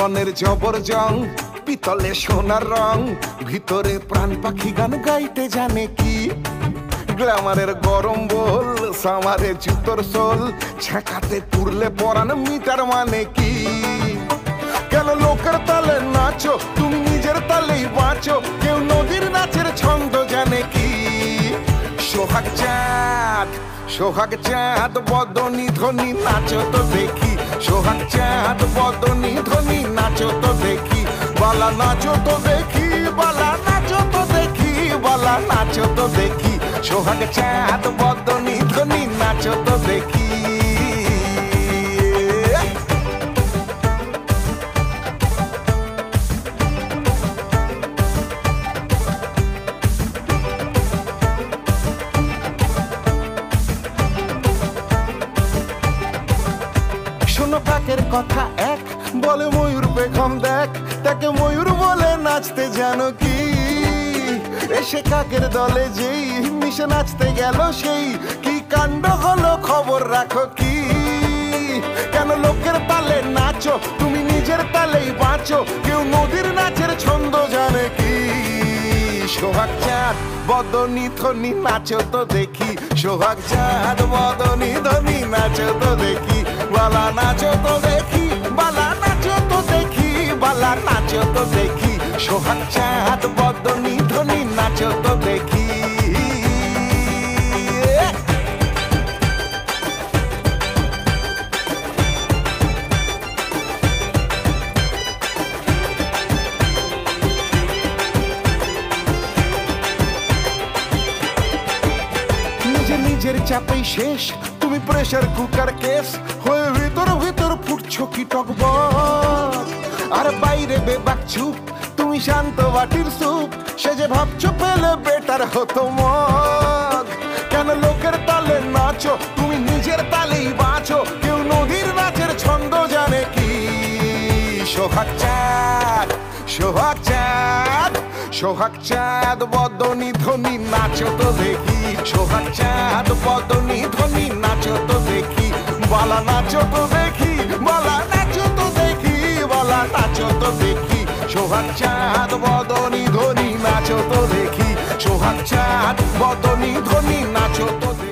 রনের জবর জং, পিতলে সোনার রং, ভিতরে প্রাণ পাখি গান গাইতে জানে কি। গ্ল্যামারের গরম বল, সামারে জুতোর সোল, ছেঁকাতে পুরলে পরান মিটার মানে কি। কেন লোকের তালে নাচো, তুমি নিজের তালেই বাঁচো, কেউ নদীর নাচের ছন্দ জানে কি। সোহাগ চাঁদ, সোহাগ চাঁদ বদনি ধ্বনি নাচো তো দেখি। সোহাগ চাঁদ বদনি ধ্বনি নাচো তো দেখি। বালা নাচো তো দেখি, বালা নাচো তো দেখি, বালা নাচো তো দেখি। সোহাগ চাঁদ বদনি ধ্বনি নাচো তো দেখি। শোনো কাকের কথা এক, বলে ময়ূর বেগম দেখ, তাকে ময়ূর বলে নাচতে জানো কি। এসে কাকের দলে যেই মিশে নাচতে গেল সেই, কি কাণ্ড হলো খবর রাখো কি। কেন লোকের তালে নাচো, তুমি নিজের তালেই বাঁচো, কেউ নদীর নাচের ছন্দ জানে কি। সোহাগ চাঁদ বদনি ধ্বনি নাচো তো দেখি। সোহাগ চাঁদ বদনি ধ্বনি নাচো তো দেখি। বালা নাচো তো দেখি, বালা নাচো তো দেখি, বালা নাচো তো দেখি। সোহাগ চাঁদ বদনি ধ্বনি নাচো তো দেখি। নিজের চাপেই শেষ, তুমি প্রেসার কুকার কেস হয়ে ভিতর ভিতর ফুটছো কি টকবক। আর বাইরে বেবাক চুপ, তুমি শান্ত বাটির স্যুপ, সে যে ভাবছো পেলে বেটার হতো মগ। কেন লোকের তালে নাচো, তুমি নিজের তালেই বাঁচো, কেউ নদীর নাচের ছন্দ জানে কি। সোহাগ চাঁদ, সোহাগ চাঁদ, সোহাগ চাঁদ বদনি ধ্বনি নাচো তো দেখি। সোহাগ চাঁদ বদনি ধ্বনি নাচো তো দেখি। বালা নাচো তো দেখি, বালা নাচো তো দেখি, বালা নাচো তো দেখি। সোহাগ চাঁদ বদনি ধ্বনি নাচো তো দেখি। সোহাগ চাঁদ বদনি ধ্বনি নাচো তো দেখি।